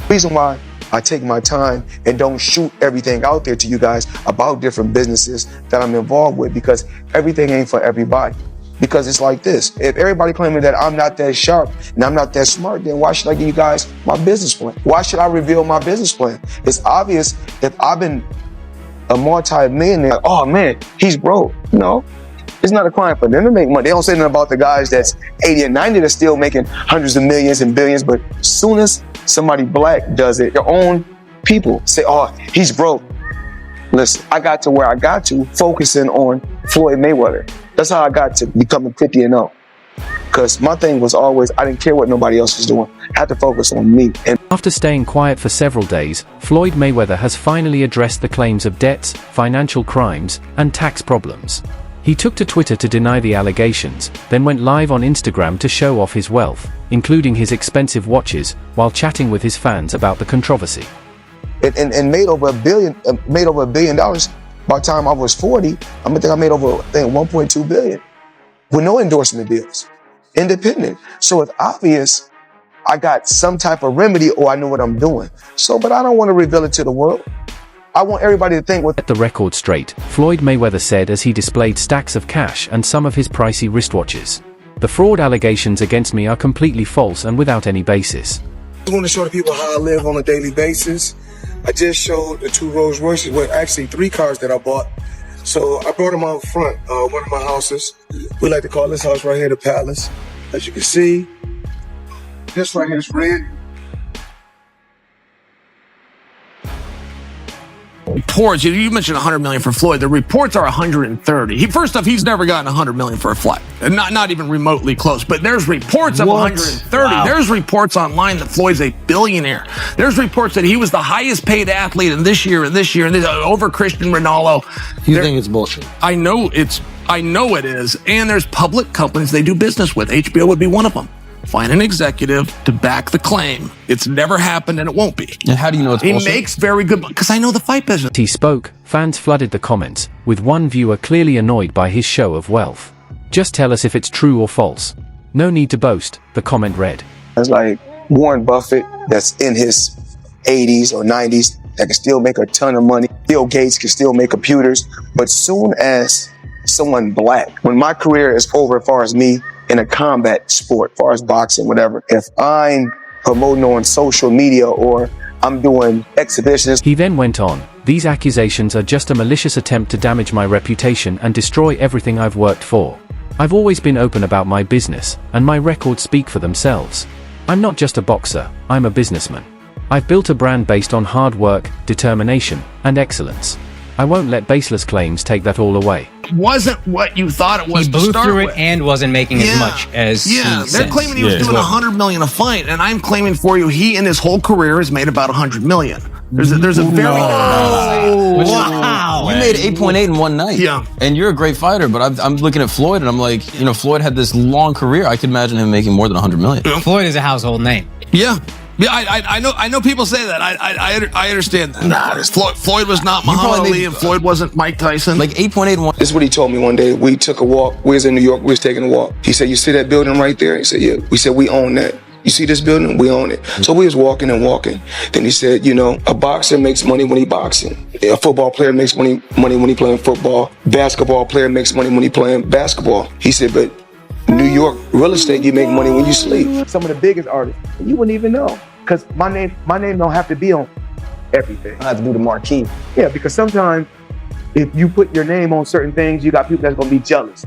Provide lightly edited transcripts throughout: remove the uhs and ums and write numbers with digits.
Reason why I take my time and don't shoot everything out there to you guys about different businesses that I'm involved with, because everything ain't for everybody. Because it's like this: if everybody claiming that I'm not that sharp and I'm not that smart, then why should I give you guys my business plan? Why should I reveal my business plan? It's obvious if I've been a multi-millionaire, like, oh man, he's broke. No, it's not a crime for them to make money. They don't say nothing about the guys that's 80 and 90 that's still making hundreds of millions and billions, but as soon as somebody black does it, their own people say, oh, he's broke. Listen, I got to where I got to focusing on Floyd Mayweather. That's how I got to becoming 50-0. Because my thing was always, I didn't care what nobody else was doing. I had to focus on me. And after staying quiet for several days, Floyd Mayweather has finally addressed the claims of debts, financial crimes, and tax problems. He took to Twitter to deny the allegations, then went live on Instagram to show off his wealth, including his expensive watches, while chatting with his fans about the controversy. And made over $1 billion by the time I was 40. I think I made over, $1.2 billion with no endorsement deals, independent. So it's obvious I got some type of remedy, or I know what I'm doing. But I don't want to reveal it to the world. I want everybody to think Set the record straight, Floyd Mayweather said as he displayed stacks of cash and some of his pricey wristwatches. The fraud allegations against me are completely false and without any basis. I want to show the people how I live on a daily basis. I just showed the 2 Rolls Royces, well, actually 3 cars that I bought. So I brought them out front, one of my houses. We like to call this house right here the Palace. As you can see, this right here is red. Reports, you mentioned 100 million for Floyd. The reports are 130. First off, he's never gotten 100 million for a fight, not even remotely close. But there's reports of 130. Wow. There's reports online that Floyd's a billionaire. There's reports that he was the highest paid athlete in this year over Cristiano Ronaldo. You think it's bullshit? I know it is. And there's public companies they do business with. HBO would be one of them. Find an executive to back the claim. It's never happened and it won't be. And how do you know it's bullshit? He makes very good, because I know the fight business. He spoke, fans flooded the comments, with one viewer clearly annoyed by his show of wealth. Just tell us if it's true or false. No need to boast, the comment read. It's like Warren Buffett that's in his 80s or 90s that can still make a ton of money. Bill Gates can still make computers. But soon as someone black, when my career is over as far as me, in a combat sport, as far as boxing, whatever, if I'm promoting on social media or I'm doing exhibitions. He then went on, these accusations are just a malicious attempt to damage my reputation and destroy everything I've worked for. I've always been open about my business, and my records speak for themselves. I'm not just a boxer, I'm a businessman. I've built a brand based on hard work, determination, and excellence. I won't let baseless claims take that all away. Wasn't what you thought it was. He blew through it and wasn't making as much as he they're says. claiming he was doing 100 million a fight, and I'm claiming for you he in his whole career has made about 100 million. There's a very wow. You made 8.8 in one night. Yeah, and you're a great fighter. But I'm looking at Floyd, and I'm like, Floyd had this long career. I could imagine him making more than 100 million. Floyd is a household name. Yeah. Yeah, I know people say that. I understand that. Nah, Floyd was not Muhammad Ali, and Floyd wasn't Mike Tyson. Like 8.8. This is what he told me one day. We took a walk. We was in New York. We was taking a walk. He said, "You see that building right there?" He said, "Yeah." We said, "We own that. You see this building? We own it." So we was walking and walking. Then he said, a boxer makes money when he boxing. A football player makes money when he playing football. Basketball player makes money when he playing basketball. He said, but New York real estate, you make money when you sleep. Some of the biggest artists, you wouldn't even know. Because my name don't have to be on everything. I have to do the marquee. Yeah, because sometimes if you put your name on certain things, you got people that's gonna be jealous.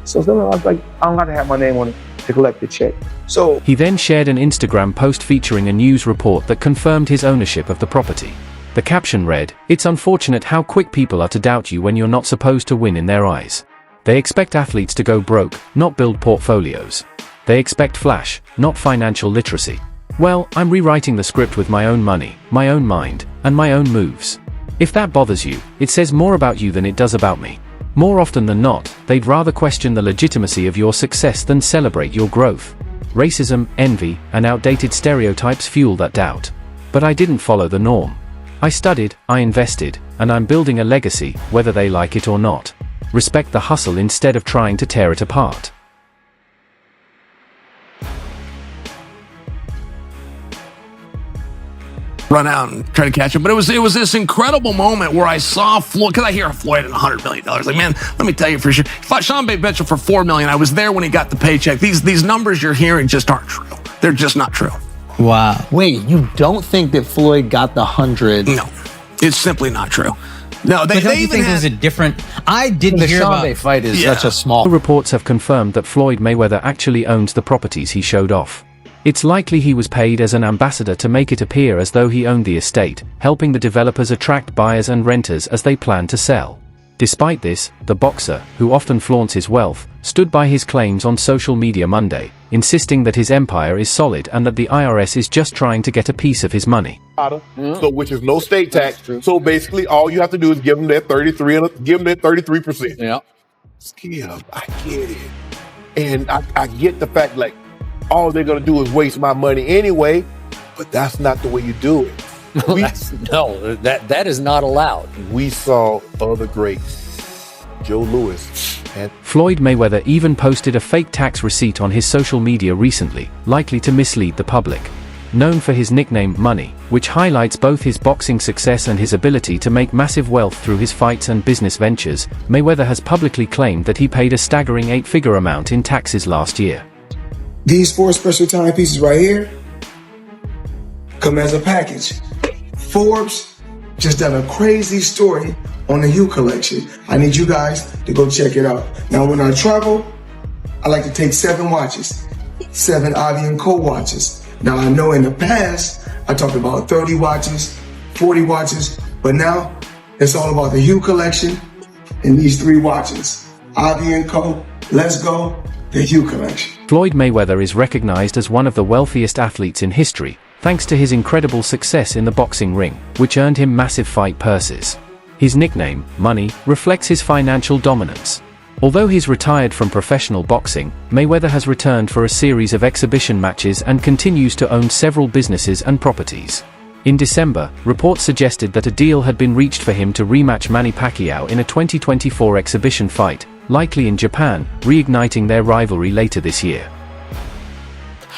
So sometimes I was like, I don't have to have my name on it to collect the check. So he then shared an Instagram post featuring a news report that confirmed his ownership of the property. The caption read, "It's unfortunate how quick people are to doubt you when you're not supposed to win in their eyes. They expect athletes to go broke, not build portfolios. They expect flash, not financial literacy. Well, I'm rewriting the script with my own money, my own mind, and my own moves. If that bothers you, it says more about you than it does about me. More often than not, they'd rather question the legitimacy of your success than celebrate your growth. Racism, envy, and outdated stereotypes fuel that doubt. But I didn't follow the norm. I studied, I invested, and I'm building a legacy, whether they like it or not. Respect the hustle instead of trying to tear it apart." run out and try to catch him. But it was this incredible moment where I saw Floyd, because I hear Floyd at $100 million. Like, man, let me tell you for sure. He fought Sean Mitchell for $4 million. I was there when he got the paycheck. These numbers you're hearing just aren't true. They're just not true. Wow. Wait, you don't think that Floyd got the 100? No, it's simply not true. No, But don't you think it was a different? I didn't The hear Sean about. fight is such a small. Reports have confirmed that Floyd Mayweather actually owns the properties he showed off. It's likely he was paid as an ambassador to make it appear as though he owned the estate, helping the developers attract buyers and renters as they plan to sell. Despite this, the boxer, who often flaunts his wealth, stood by his claims on social media Monday, insisting that his empire is solid and that the IRS is just trying to get a piece of his money. So, which is no state tax. So basically, all you have to do is give them that 33%. Yeah. Yeah, I get it, and I get the fact like all they're gonna do is waste my money anyway. But that's not the way you do it. That is not allowed. We saw other greats, Joe Louis, and Floyd Mayweather even posted a fake tax receipt on his social media recently, likely to mislead the public. Known for his nickname Money, which highlights both his boxing success and his ability to make massive wealth through his fights and business ventures, Mayweather has publicly claimed that he paid a staggering 8-figure amount in taxes last year. These 4 special timepieces right here come as a package. Forbes just done a crazy story on the Hue collection. I need you guys to go check it out. Now, when I travel, I like to take 7 watches, 7 Ivy & Co watches. Now, I know in the past, I talked about 30 watches, 40 watches, but now it's all about the Hue collection and these 3 watches. Ivy & Co, Let's Go, the Hue collection. Floyd Mayweather is recognized as one of the wealthiest athletes in history, thanks to his incredible success in the boxing ring, which earned him massive fight purses. His nickname, Money, reflects his financial dominance. Although he's retired from professional boxing, Mayweather has returned for a series of exhibition matches and continues to own several businesses and properties. In December, reports suggested that a deal had been reached for him to rematch Manny Pacquiao in a 2024 exhibition fight, likely in Japan, reigniting their rivalry later this year.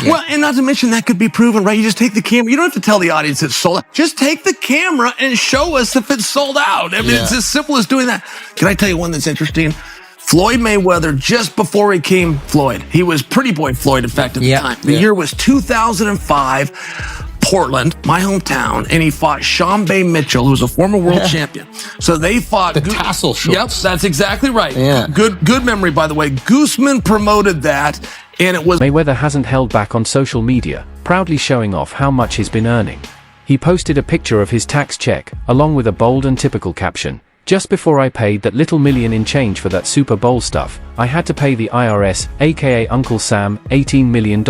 Yeah. Well, and not to mention that could be proven, right? You just take the camera. You don't have to tell the audience it's sold out. Just take the camera and show us if it's sold out. I mean, it's as simple as doing that. Can I tell you one that's interesting? Floyd Mayweather, just before he came Floyd, he was Pretty Boy Floyd, in fact, at the time. The year was 2005. Portland, my hometown, and he fought Sean Mitchell, who was a former world champion. So they fought the tassel shorts. Yep, that's exactly right. Yeah. Good memory, by the way. Gooseman promoted that, and it was Mayweather hasn't held back on social media, proudly showing off how much he's been earning. He posted a picture of his tax check, along with a bold and typical caption. Just before I paid that little million in change for that Super Bowl stuff, I had to pay the IRS, aka Uncle Sam, $18 million,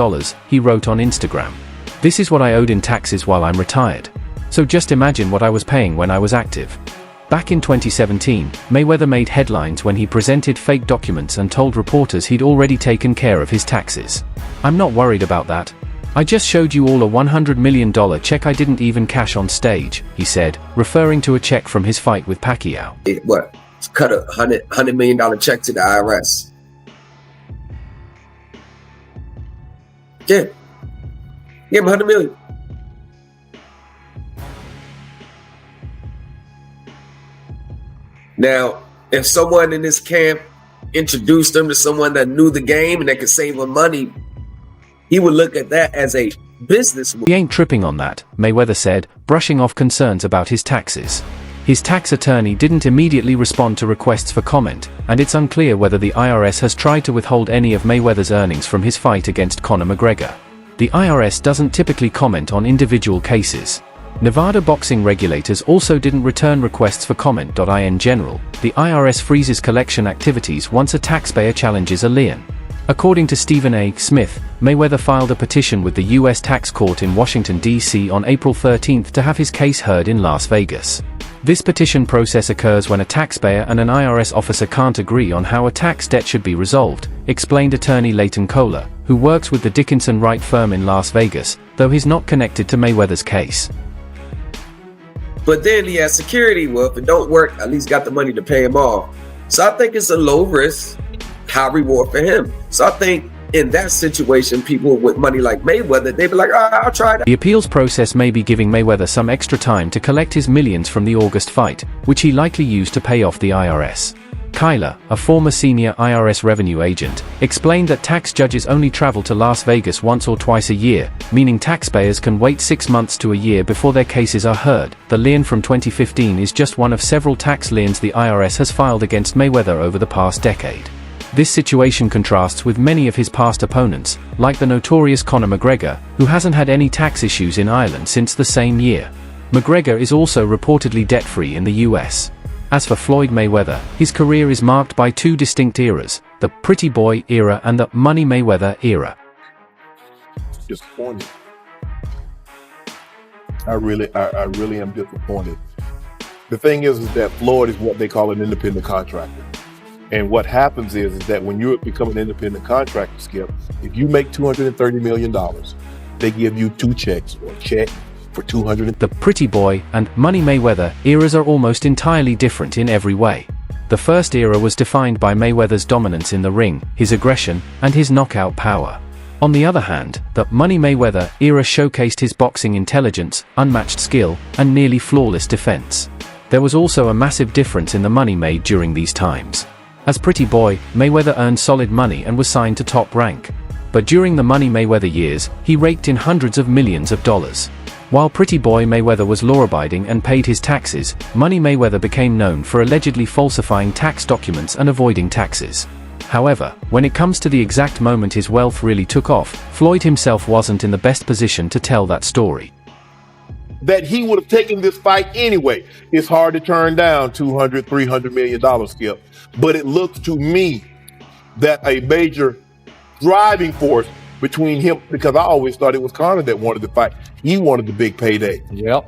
he wrote on Instagram. This is what I owed in taxes while I'm retired. So just imagine what I was paying when I was active. Back in 2017, Mayweather made headlines when he presented fake documents and told reporters he'd already taken care of his taxes. I'm not worried about that. I just showed you all a $100 million check I didn't even cash on stage, he said, referring to a check from his fight with Pacquiao. Cut a $100 million check to the IRS. Yeah. Give him $100 million. Now, if someone in this camp introduced him to someone that knew the game and that could save him money, he would look at that as a business move. He ain't tripping on that, Mayweather said, brushing off concerns about his taxes. His tax attorney didn't immediately respond to requests for comment, and it's unclear whether the IRS has tried to withhold any of Mayweather's earnings from his fight against Conor McGregor. The IRS doesn't typically comment on individual cases. Nevada boxing regulators also didn't return requests for comment. In general, the IRS freezes collection activities once a taxpayer challenges a lien. According to Stephen A. Smith, Mayweather filed a petition with the U.S. Tax Court in Washington, D.C. on April 13 to have his case heard in Las Vegas. This petition process occurs when a taxpayer and an IRS officer can't agree on how a tax debt should be resolved, explained attorney Leighton Kohler, who works with the Dickinson Wright firm in Las Vegas, though he's not connected to Mayweather's case. But then he has security. Well, if it don't work, at least got the money to pay him off. So I think it's a low risk, high reward for him. So I think in that situation, people with money like Mayweather, they'd be like, I'll try that. The appeals process may be giving Mayweather some extra time to collect his millions from the August fight, which he likely used to pay off the IRS. Kyler, a former senior IRS revenue agent, explained that tax judges only travel to Las Vegas once or twice a year, meaning taxpayers can wait 6 months to a year before their cases are heard. The lien from 2015 is just one of several tax liens the IRS has filed against Mayweather over the past decade. This situation contrasts with many of his past opponents, like the notorious Conor McGregor, who hasn't had any tax issues in Ireland since the same year. McGregor is also reportedly debt-free in the US. As for Floyd Mayweather, his career is marked by two distinct eras, the Pretty Boy era and the Money Mayweather era. Disappointed. I really am disappointed. The thing is that Floyd is what they call an independent contractor. And what happens is that when you become an independent contractor, Skip, if you make $230 million, they give you two checks, or a check for $200. The Pretty Boy and Money Mayweather eras are almost entirely different in every way. The first era was defined by Mayweather's dominance in the ring, his aggression, and his knockout power. On the other hand, the Money Mayweather era showcased his boxing intelligence, unmatched skill, and nearly flawless defense. There was also a massive difference in the money made during these times. As Pretty Boy, Mayweather earned solid money and was signed to Top Rank. But during the Money Mayweather years, he raked in hundreds of millions of dollars. While Pretty Boy Mayweather was law-abiding and paid his taxes, Money Mayweather became known for allegedly falsifying tax documents and avoiding taxes. However, when it comes to the exact moment his wealth really took off, Floyd himself wasn't in the best position to tell that story. That he would have taken this fight anyway. It's hard to turn down $200, $300 million, Skip. But it looks to me that a major driving force between him, because I always thought it was Conor that wanted the fight. He wanted the big payday. Yep.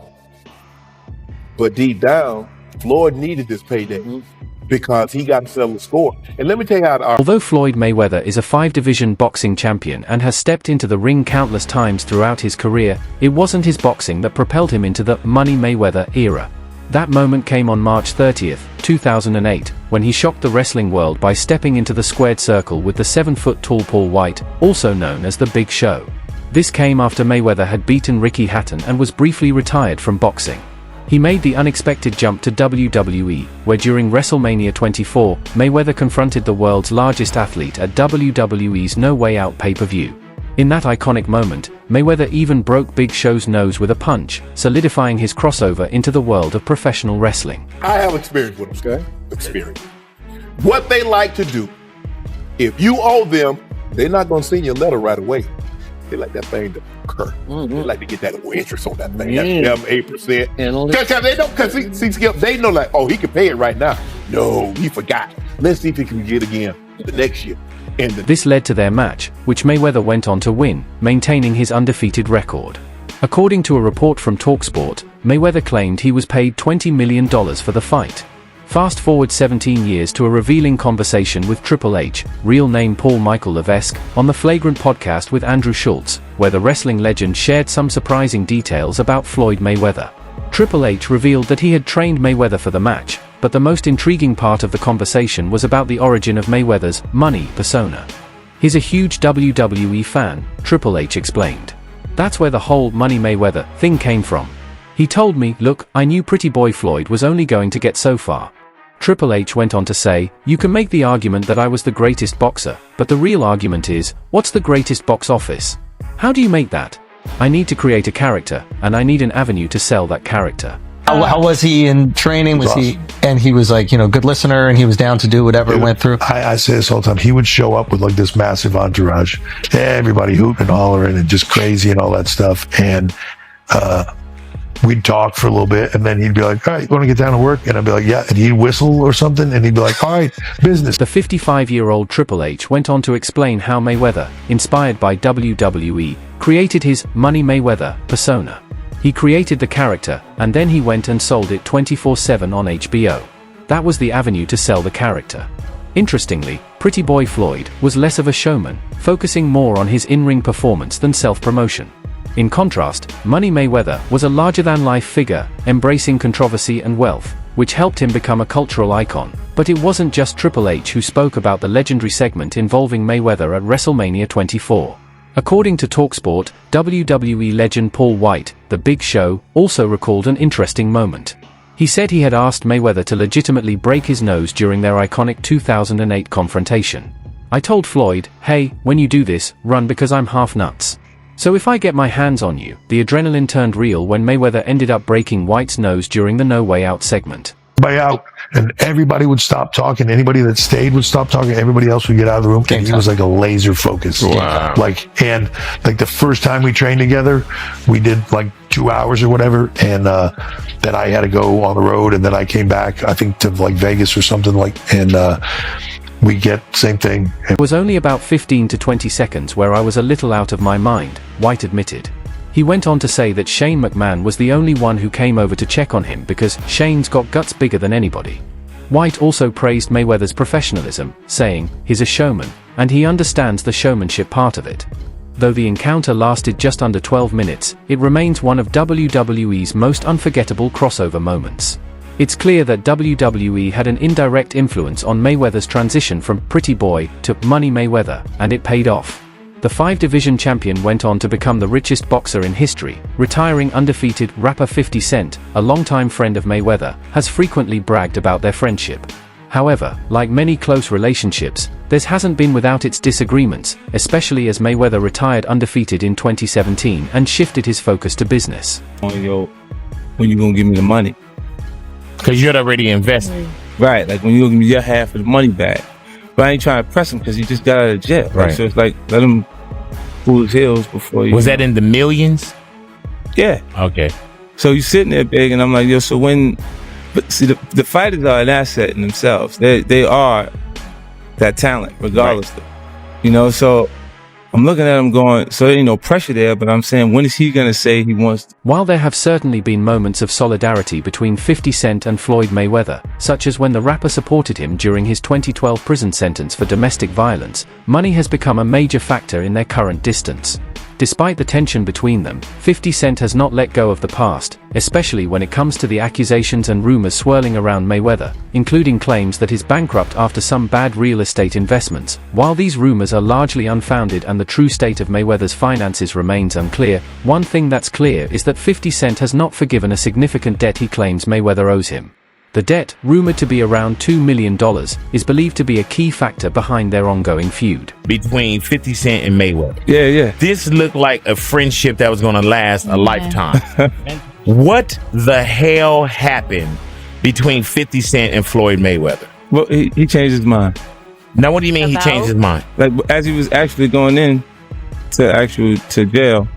But deep down, Floyd needed this payday because he got to settle the score. And let me tell you how Although Floyd Mayweather is a 5-division boxing champion and has stepped into the ring countless times throughout his career, it wasn't his boxing that propelled him into the Money Mayweather era. That moment came on March 30th, 2008, when he shocked the wrestling world by stepping into the squared circle with the 7-foot-tall Paul White, also known as The Big Show. This came after Mayweather had beaten Ricky Hatton and was briefly retired from boxing. He made the unexpected jump to WWE, where during WrestleMania 24, Mayweather confronted the world's largest athlete at WWE's No Way Out pay-per-view. In that iconic moment, Mayweather even broke Big Show's nose with a punch, solidifying his crossover into the world of professional wrestling. I have experience with them, okay? Experience. What they like to do, if you owe them, they're not going to send you a letter right away. They like that thing to occur. They like to get that interest on that thing. That's 7-8%. Because they don't, because see, Skip, they know like, oh, he can pay it right now. No, he forgot. Let's see if he can get it again the next year. This led to their match, which Mayweather went on to win, maintaining his undefeated record. According to a report from TalkSport, Mayweather claimed he was paid $20 million for the fight. Fast forward 17 years to a revealing conversation with Triple H, real name Paul Michael Levesque, on the Flagrant podcast with Andrew Schultz, where the wrestling legend shared some surprising details about Floyd Mayweather. Triple H revealed that he had trained Mayweather for the match, but the most intriguing part of the conversation was about the origin of Mayweather's money persona. He's a huge WWE fan, Triple H explained. That's where the whole Money Mayweather thing came from. He told me, look, I knew Pretty Boy Floyd was only going to get so far. Triple H went on to say, you can make the argument that I was the greatest boxer, but the real argument is, what's the greatest box office? How do you make that? I need to create a character, and I need an avenue to sell that character. How was he in training? Was he, and he was like, good listener, and he was down to do whatever went through? I say this all the time. He would show up with like this massive entourage, everybody hooting and hollering and just crazy and all that stuff. And we'd talk for a little bit, and then he'd be like, all right, you want to get down to work? And I'd be like, yeah. And he'd whistle or something, and he'd be like, all right, business. The 55-year-old Triple H went on to explain how Mayweather, inspired by WWE, created his Money Mayweather persona. He created the character, and then he went and sold it 24/7 on HBO. That was the avenue to sell the character. Interestingly, Pretty Boy Floyd was less of a showman, focusing more on his in-ring performance than self-promotion. In contrast, Money Mayweather was a larger-than-life figure, embracing controversy and wealth, which helped him become a cultural icon. But it wasn't just Triple H who spoke about the legendary segment involving Mayweather at WrestleMania 24. According to TalkSport, WWE legend Paul White, The Big Show, also recalled an interesting moment. He said he had asked Mayweather to legitimately break his nose during their iconic 2008 confrontation. "I told Floyd, hey, when you do this, run because I'm half nuts. So if I get my hands on you." The adrenaline turned real when Mayweather ended up breaking White's nose during the No Way Out segment. By out, and everybody would stop talking. Anybody that stayed would stop talking. Everybody else would get out of the room. And he was like a laser focus. Wow. And the first time we trained together, we did like 2 hours or whatever. And then I had to go on the road, and then I came back, I think, to like Vegas or something and we get same thing. It was only about 15 to 20 seconds where I was a little out of my mind, White admitted. He went on to say that Shane McMahon was the only one who came over to check on him because Shane's got guts bigger than anybody. White also praised Mayweather's professionalism, saying, "He's a showman, and he understands the showmanship part of it." Though the encounter lasted just under 12 minutes, it remains one of WWE's most unforgettable crossover moments. It's clear that WWE had an indirect influence on Mayweather's transition from Pretty Boy to Money Mayweather, and it paid off. The 5-division champion went on to become the richest boxer in history, retiring undefeated. Rapper 50 Cent, a longtime friend of Mayweather, has frequently bragged about their friendship. However, like many close relationships, theirs hasn't been without its disagreements, especially as Mayweather retired undefeated in 2017 and shifted his focus to business. Yo, when you gonna give me the money? Because you're already invested. Right, like when you gonna give me your half of the money back. But I ain't trying to press him because he just got out of jail. Right. So it's like, let him cool his heels before you. Was that in the millions? Yeah. Okay. So you sitting there big, and I'm like, yo, so when. But see, the fighters are an asset in themselves. They are that talent, regardless. Right. You know, so I'm looking at him going, so there ain't no pressure there, but I'm saying, when is he going to say he wants to? While there have certainly been moments of solidarity between 50 Cent and Floyd Mayweather, such as when the rapper supported him during his 2012 prison sentence for domestic violence, money has become a major factor in their current distance. Despite the tension between them, 50 Cent has not let go of the past, especially when it comes to the accusations and rumors swirling around Mayweather, including claims that he's bankrupt after some bad real estate investments. While these rumors are largely unfounded and the true state of Mayweather's finances remains unclear, one thing that's clear is that 50 Cent has not forgiven a significant debt he claims Mayweather owes him. The debt, rumored to be around $2 million, is believed to be a key factor behind their ongoing feud. Between 50 Cent and Mayweather. Yeah. This looked like a friendship that was going to last a lifetime. What the hell happened between 50 Cent and Floyd Mayweather? Well, he changed his mind. Now, what do you mean he changed his mind? Like, as he was actually going in to jail,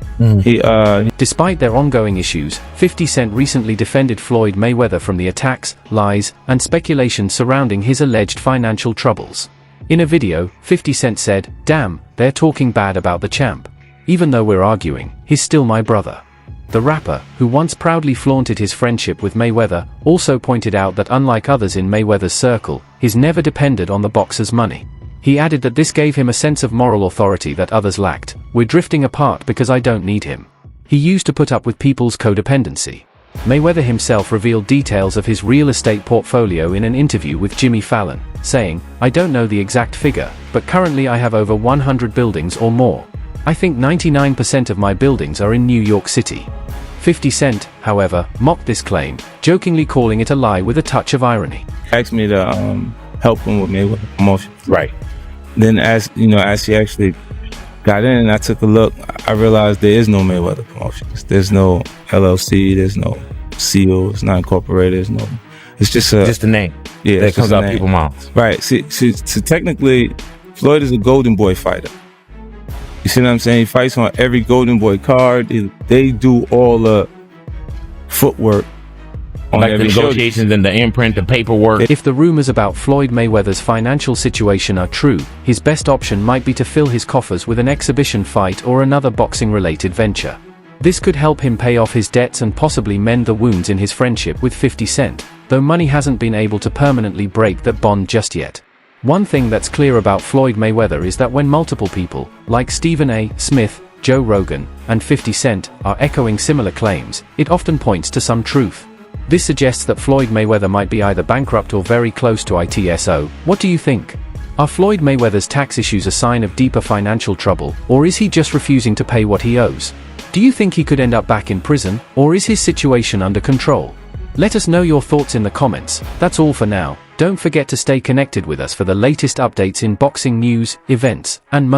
Despite their ongoing issues, 50 Cent recently defended Floyd Mayweather from the attacks, lies, and speculation surrounding his alleged financial troubles. In a video, 50 Cent said, "Damn, they're talking bad about the champ. Even though we're arguing, he's still my brother." The rapper, who once proudly flaunted his friendship with Mayweather, also pointed out that unlike others in Mayweather's circle, he's never depended on the boxer's money. He added that this gave him a sense of moral authority that others lacked. "We're drifting apart because I don't need him." He used to put up with people's codependency. Mayweather himself revealed details of his real estate portfolio in an interview with Jimmy Fallon, saying, "I don't know the exact figure, but currently I have over 100 buildings or more. I think 99% of my buildings are in New York City." 50 Cent, however, mocked this claim, jokingly calling it a lie with a touch of irony. Asked me to help him with Mayweather promotion. Right. Then as she actually got in and I took a look, I realized there is no Mayweather Promotions. There's no LLC, there's no CO, it's not incorporated, it's just a name. Yeah, that comes out people's mouths. Right. See, technically, Floyd is a Golden Boy fighter. You see what I'm saying? He fights on every Golden Boy card. They do all the footwork. Like the negotiations and the imprint, the paperwork. If the rumors about Floyd Mayweather's financial situation are true, his best option might be to fill his coffers with an exhibition fight or another boxing-related venture. This could help him pay off his debts and possibly mend the wounds in his friendship with 50 Cent, though money hasn't been able to permanently break that bond just yet. One thing that's clear about Floyd Mayweather is that when multiple people, like Stephen A. Smith, Joe Rogan, and 50 Cent, are echoing similar claims, it often points to some truth. This suggests that Floyd Mayweather might be either bankrupt or very close to ITSO. What do you think? Are Floyd Mayweather's tax issues a sign of deeper financial trouble, or is he just refusing to pay what he owes? Do you think he could end up back in prison, or is his situation under control? Let us know your thoughts in the comments. That's all for now. Don't forget to stay connected with us for the latest updates in boxing news, events, and more.